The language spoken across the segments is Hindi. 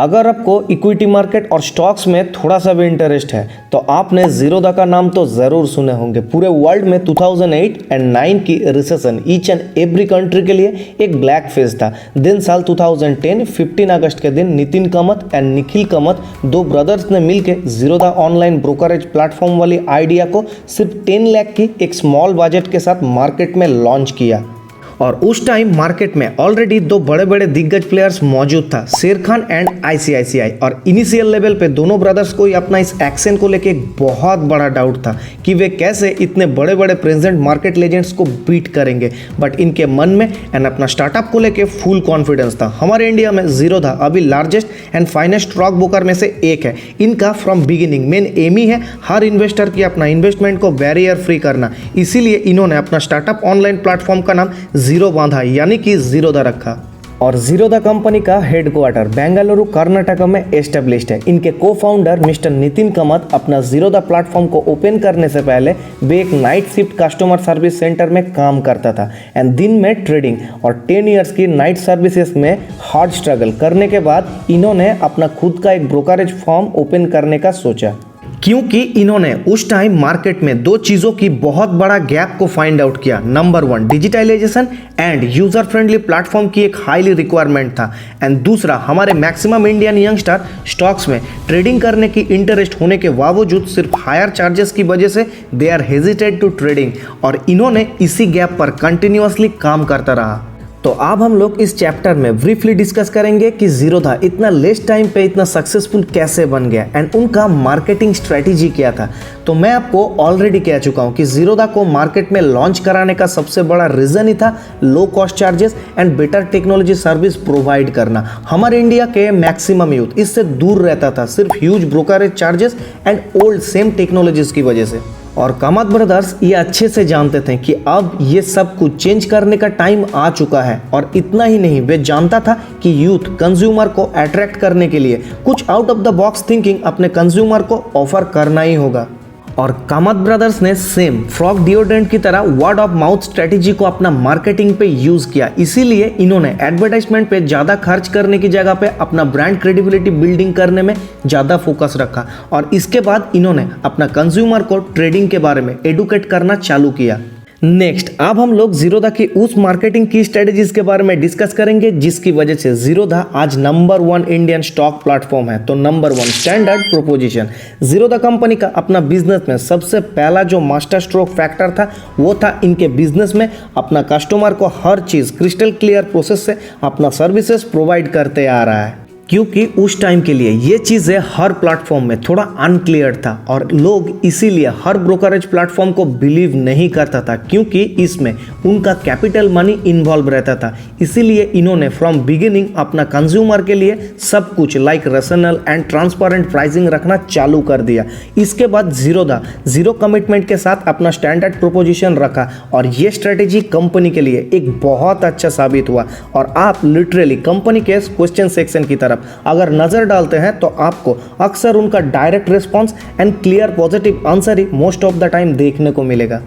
अगर आपको इक्विटी मार्केट और स्टॉक्स में थोड़ा सा भी इंटरेस्ट है तो आपने ज़ीरोधा का नाम तो ज़रूर सुने होंगे। पूरे वर्ल्ड में 2008 एंड 9 की recession each and every country के लिए एक ब्लैक फेस था। दिन साल 2010 15 अगस्त के दिन नितिन कामत एंड निखिल कामत, दो ब्रदर्स ने मिलकर ज़ीरोधा ऑनलाइन ब्रोकरेज प्लेटफॉर्म वाली आइडिया को सिर्फ 10 लाख की एक स्मॉल बजट के साथ मार्केट में लॉन्च किया। और उस टाइम मार्केट में ऑलरेडी दो बड़े बड़े दिग्गज प्लेयर्स मौजूद था, शेर खान एंड ICICI। और इनिशियल लेवल पे दोनों ब्रदर्स को अपना इस एक्शन को लेके एक बहुत बड़ा डाउट था कि वे कैसे इतने बड़े बड़े प्रेजेंट मार्केट लेजेंड्स को बीट करेंगे। बट इनके मन में एंड अपना स्टार्टअप को लेके फुल कॉन्फिडेंस था। हमारे इंडिया में ज़ीरोधा अभी largest and finest stock broker में से एक है। इनका फ्रॉम बिगिनिंग मेन एम ही है हर इन्वेस्टर की अपना इन्वेस्टमेंट को बैरियर फ्री करना। इसीलिए इन्होंने अपना स्टार्टअप ऑनलाइन प्लेटफॉर्म का नाम जीरो बांधा यानी कि ज़ीरोधा रखा। और ज़ीरोधा कंपनी का हेडक्वार्टर बेंगलुरु कर्नाटक में एस्टेब्लिश्ड है। इनके को फाउंडर मिस्टर नितिन कामत अपना ज़ीरोधा प्लेटफॉर्म को ओपन करने से पहले वे एक night shift customer service centre में काम करता था एंड दिन में ट्रेडिंग और 10 इयर्स की नाइट सर्विसेज में हार्ड स्ट्रगल करने के बाद इन्होंने अपना खुद का एक ब्रोकरेज फर्म ओपन करने का सोचा, क्योंकि इन्होंने उस टाइम मार्केट में दो चीज़ों की बहुत बड़ा गैप को फाइंड आउट किया। Number 1 digitalization and user friendly platform की एक हाईली रिक्वायरमेंट था एंड दूसरा हमारे मैक्सिमम इंडियन यंगस्टर स्टॉक्स में ट्रेडिंग करने की इंटरेस्ट होने के बावजूद सिर्फ हायर चार्जेस की वजह से they are hesitated to trading. और इन्होंने इसी गैप पर कंटिन्यूअसली काम करता रहा। तो अब हम लोग इस चैप्टर में ब्रीफली डिस्कस करेंगे कि ज़ीरोधा इतना लेस टाइम पे इतना सक्सेसफुल कैसे बन गया एंड उनका मार्केटिंग स्ट्रेटेजी क्या था। तो मैं आपको ऑलरेडी कह चुका हूँ कि ज़ीरोधा को मार्केट में लॉन्च कराने का सबसे बड़ा रीज़न ही था low cost charges and better technology service provide करना। हमारे इंडिया के मैक्सिमम यूथ इससे दूर रहता था सिर्फ huge brokerage charges and old same technologies की वजह से। और कामत ब्रदर्स ये अच्छे से जानते थे कि अब ये सब कुछ चेंज करने का टाइम आ चुका है। और इतना ही नहीं, वे जानता था कि यूथ कंज्यूमर को अट्रैक्ट करने के लिए कुछ out of the box thinking अपने कंज्यूमर को ऑफर करना ही होगा। और कामत ब्रदर्स ने सेम फ्रॉग डिओड्रेंट की तरह वर्ड ऑफ माउथ स्ट्रेटेजी को अपना मार्केटिंग पे यूज किया। इसीलिए इन्होंने एडवर्टाइजमेंट पे ज़्यादा खर्च करने की जगह पे अपना ब्रांड क्रेडिबिलिटी बिल्डिंग करने में ज़्यादा फोकस रखा। और इसके बाद इन्होंने अपना कंज्यूमर को ट्रेडिंग के बारे में एडुकेट करना चालू किया। नेक्स्ट अब हम लोग ज़ीरोधा की उस मार्केटिंग की स्ट्रेटेजीज के बारे में डिस्कस करेंगे जिसकी वजह से ज़ीरोधा आज नंबर 1 इंडियन स्टॉक प्लेटफॉर्म है। तो number 1 standard proposition. Zerodha company का अपना बिजनेस में सबसे पहला जो मास्टर स्ट्रोक फैक्टर था वो था इनके बिजनेस में अपना कस्टमर को हर चीज़ क्रिस्टल क्लियर प्रोसेस से अपना सर्विसेज प्रोवाइड करते आ रहा है। क्योंकि उस टाइम के लिए ये चीज़ें हर प्लेटफॉर्म में थोड़ा अनक्लियर था और लोग इसीलिए हर ब्रोकरेज प्लेटफॉर्म को बिलीव नहीं करता था क्योंकि इसमें उनका कैपिटल मनी इन्वॉल्व रहता था। इसीलिए इन्होंने फ्रॉम बिगिनिंग अपना कंज्यूमर के लिए सब कुछ like rational and transparent pricing रखना चालू कर दिया। इसके बाद ज़ीरोधा जीरो कमिटमेंट के साथ अपना स्टैंडर्ड प्रोपोजिशन रखा और ये स्ट्रेटेजी कंपनी के लिए एक बहुत अच्छा साबित हुआ। और आप लिटरली कंपनी के क्वेश्चन सेक्शन की तरफ अगर नजर डालते हैं तो आपको अक्सर उनका direct response and clear positive answer he most of the time देखने को मिलेगा।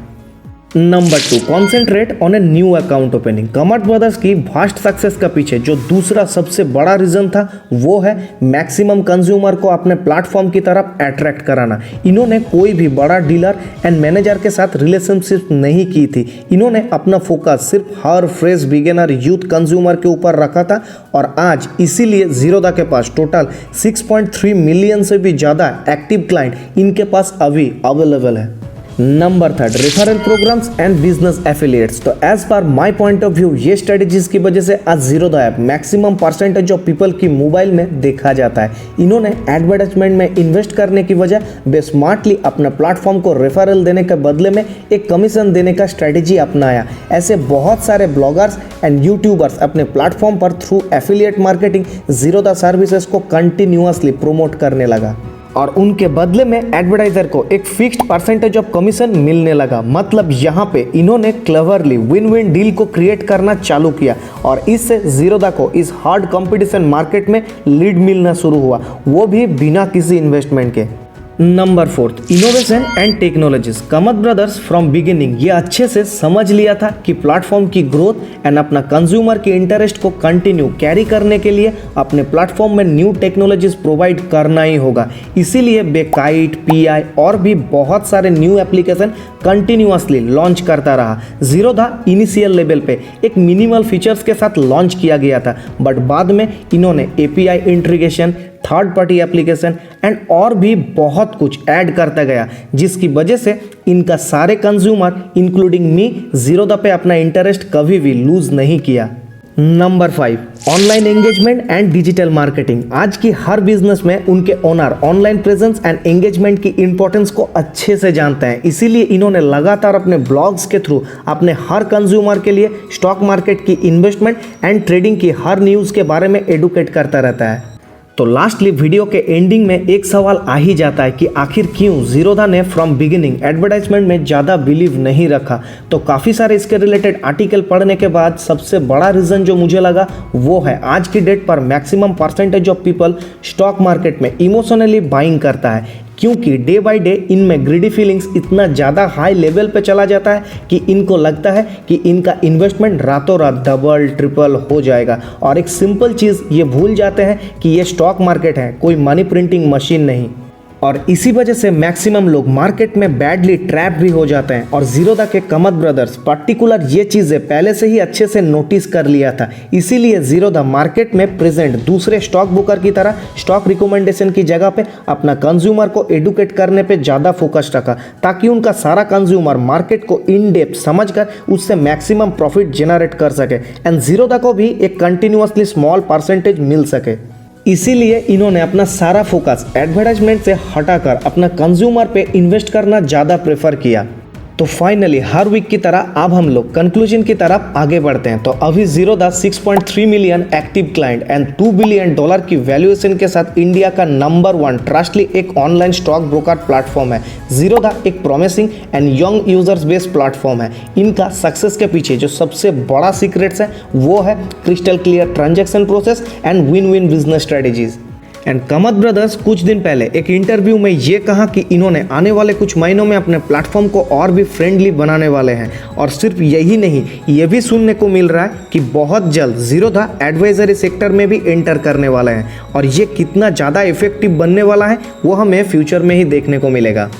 Number 2 concentrate on a new account opening. Kamat brothers की फास्ट सक्सेस का पीछे जो दूसरा सबसे बड़ा रीजन था वो है मैक्सिमम कंज्यूमर को अपने प्लेटफॉर्म की तरफ अट्रैक्ट कराना। इन्होंने कोई भी बड़ा डीलर एंड मैनेजर के साथ रिलेशनशिप नहीं की थी। इन्होंने अपना फोकस सिर्फ हर फ्रेश बिगिनर यूथ कंज्यूमर के ऊपर रखा था। और आज इसीलिए ज़ीरोधा के पास टोटल 6.3 मिलियन से भी ज़्यादा एक्टिव क्लाइंट इनके पास अभी अवेलेबल है। Number 3 referral programmes and business affiliates. तो as per my point of view ये स्ट्रेटेजीज की वजह से आज Zerodha app maximum percentage of people की मोबाइल में देखा जाता है। इन्होंने एडवर्टाइजमेंट में इन्वेस्ट करने की वजह वे स्मार्टली अपने प्लेटफॉर्म को रेफरल देने के बदले में एक कमीशन देने का स्ट्रेटेजी अपनाया। ऐसे बहुत सारे ब्लॉगर्स एंड यूट्यूबर्स अपने प्लेटफॉर्म पर through affiliate marketing Zerodha services को कंटिन्यूअसली प्रमोट करने लगा और उनके बदले में एडवर्टाइजर को एक फिक्स्ड परसेंटेज ऑफ कमीशन मिलने लगा। मतलब यहाँ पे इन्होंने क्लेवरली विन विन डील को क्रिएट करना चालू किया और इससे ज़ीरोधा को इस हार्ड कंपटीशन मार्केट में लीड मिलना शुरू हुआ, वो भी बिना किसी इन्वेस्टमेंट के। Number 4, innovation and technologies. Kamat brothers from beginning ये अच्छे से समझ लिया था कि प्लेटफॉर्म की ग्रोथ एंड अपना कंज्यूमर की इंटरेस्ट को कंटिन्यू कैरी करने के लिए अपने प्लेटफॉर्म में न्यू टेक्नोलॉजीज प्रोवाइड करना ही होगा। इसीलिए बेकाइट, पीआई और भी बहुत सारे न्यू एप्लीकेशन कंटिन्यूअसली लॉन्च करता रहा। जीरो दा इनिशियल लेवल पे एक मिनिमल फीचर्स के साथ लॉन्च किया गया था, बट बाद में इन्होंने API integration, third party application and और भी बहुत कुछ ऐड करता गया, जिसकी वजह से इनका सारे कंज्यूमर इंक्लूडिंग मी जीरो दा पे अपना इंटरेस्ट कभी भी लूज नहीं किया। Number 5, online engagement and digital marketing. आज की हर बिजनेस में उनके owner online presence and engagement की इंपॉर्टेंस को अच्छे से जानते हैं। इसीलिए इन्होंने लगातार अपने ब्लॉग्स के थ्रू अपने हर कंज्यूमर के लिए स्टॉक मार्केट की इन्वेस्टमेंट एंड ट्रेडिंग की हर न्यूज़ के बारे में एडुकेट करता रहता है। तो लास्टली वीडियो के एंडिंग में एक सवाल आ ही जाता है कि आखिर क्यों जीरो दा ने फ्रॉम बिगिनिंग एडवर्टाइजमेंट में ज़्यादा बिलीव नहीं रखा। तो काफ़ी सारे इसके रिलेटेड आर्टिकल पढ़ने के बाद सबसे बड़ा रीज़न जो मुझे लगा वो है आज की डेट पर maximum percentage of people stock market में इमोशनली बाइंग करता है, क्योंकि डे बाय डे इनमें ग्रीडी फीलिंग्स इतना ज़्यादा हाई लेवल पे चला जाता है कि इनको लगता है कि इनका इन्वेस्टमेंट रातों रात डबल ट्रिपल हो जाएगा। और एक सिंपल चीज़ ये भूल जाते हैं कि ये स्टॉक मार्केट है, कोई मनी प्रिंटिंग मशीन नहीं। और इसी वजह से मैक्सिमम लोग मार्केट में बैडली ट्रैप भी हो जाते हैं। और जीरो दा के कामत ब्रदर्स पर्टिकुलर ये चीज़ें पहले से ही अच्छे से नोटिस कर लिया था। इसीलिए जीरो दा मार्केट में प्रेजेंट दूसरे स्टॉक बुकर की तरह स्टॉक रिकमेंडेशन की जगह पे अपना कंज्यूमर को एडुकेट करने पे ज़्यादा फोकस रखा, ताकि उनका सारा कंज्यूमर मार्केट को इन डेप्थ समझकर उससे मैक्सिमम प्रॉफिट जनरेट कर सके एंड जीरो दा को भी एक कंटिन्यूअसली स्मॉल परसेंटेज मिल सके। इसीलिए इन्होंने अपना सारा फोकस एडवर्टाइजमेंट से हटाकर अपना कंज्यूमर पे इन्वेस्ट करना ज़्यादा प्रेफर किया। तो फाइनली हर वीक की तरह अब हम लोग कंक्लूजन की तरफ आगे बढ़ते हैं। तो अभी जीरो दा 6.3 million active client and $2 billion की वैल्यूएशन के साथ इंडिया का नंबर 1 ट्रस्टली एक ऑनलाइन स्टॉक ब्रोकर प्लेटफॉर्म है। जीरो दा एक promising and young users based platform है। इनका सक्सेस के पीछे जो सबसे बड़ा सीक्रेट्स है वो है crystal clear transaction process and win win business strategies. And Kamat brothers कुछ दिन पहले एक इंटरव्यू में ये कहा कि इन्होंने आने वाले कुछ महीनों में अपने प्लेटफॉर्म को और भी फ्रेंडली बनाने वाले हैं। और सिर्फ यही नहीं, ये भी सुनने को मिल रहा है कि बहुत जल्द जीरो दा एडवाइजरी सेक्टर में भी एंटर करने वाले हैं। और ये कितना ज़्यादा इफेक्टिव बनने वाला है वो हमें फ्यूचर में ही देखने को मिलेगा।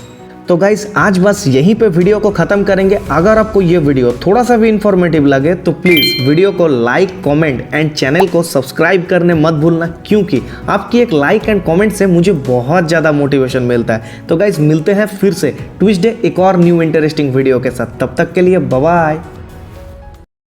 तो गाइस आज बस यहीं पे वीडियो को ख़त्म करेंगे। अगर आपको ये वीडियो थोड़ा सा भी इन्फॉर्मेटिव लगे तो प्लीज़ वीडियो को लाइक, कमेंट एंड चैनल को सब्सक्राइब करने मत भूलना, क्योंकि आपकी एक लाइक एंड कमेंट से मुझे बहुत ज़्यादा मोटिवेशन मिलता है। तो गाइस मिलते हैं फिर से ट्यूसडे एक और न्यू इंटरेस्टिंग वीडियो के साथ। तब तक के लिए बाय बाय।